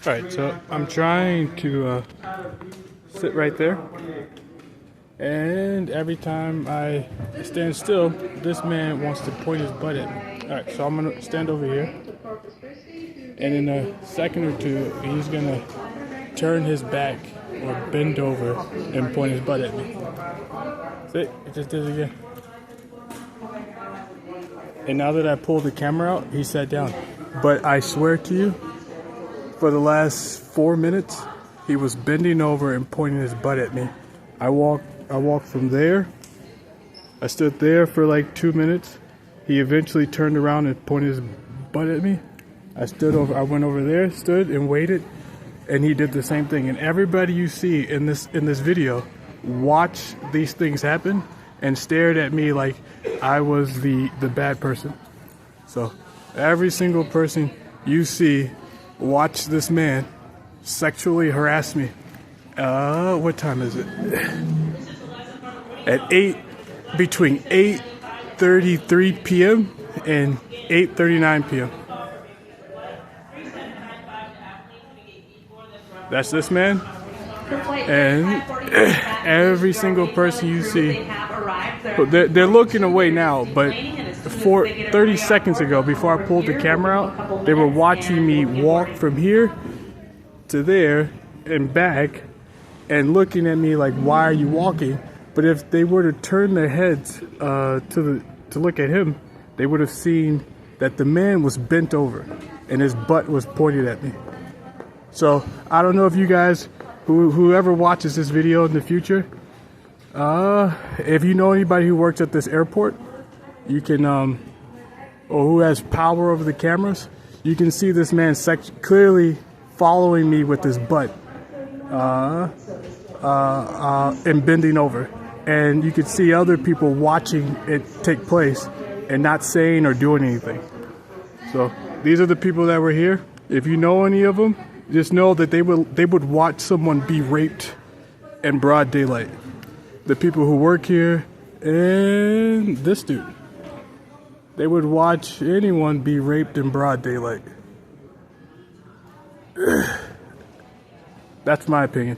Alright, so I'm trying to sit right there, and every time I stand still, this man wants to point his butt at me. Alright, so I'm gonna stand over here, and in a second or two, he's gonna turn his back or bend over and point his butt at me. See, it just did it again. And now that I pulled the camera out, he sat down. But I swear to you, for the last 4 minutes, he was bending over and pointing his butt at me. I walked from there. I stood there for like 2 minutes. He eventually turned around and pointed his butt at me. I went over there, stood and waited, and he did the same thing. And everybody you see in this video watched these things happen and stared at me like I was the bad person. So every single person you see watch this man sexually harass me. What time is it? Between 8:33 p.m. and 8:39 p.m. That's this man. And every single person you see, they're looking away now, but 30 seconds ago, before I pulled the camera out, they were watching me walk from here to there and back and looking at me like, why are you walking? But if they were to turn their heads to look at him, they would have seen that the man was bent over and his butt was pointed at me. So I don't know if you guys, whoever watches this video in the future, if you know anybody who works at this airport, you can, or who has power over the cameras, you can see this man clearly following me with his butt and bending over. And you can see other people watching it take place and not saying or doing anything. So these are the people that were here. If you know any of them, just know that they would watch someone be raped in broad daylight. The people who work here and this dude, they would watch anyone be raped in broad daylight. That's my opinion.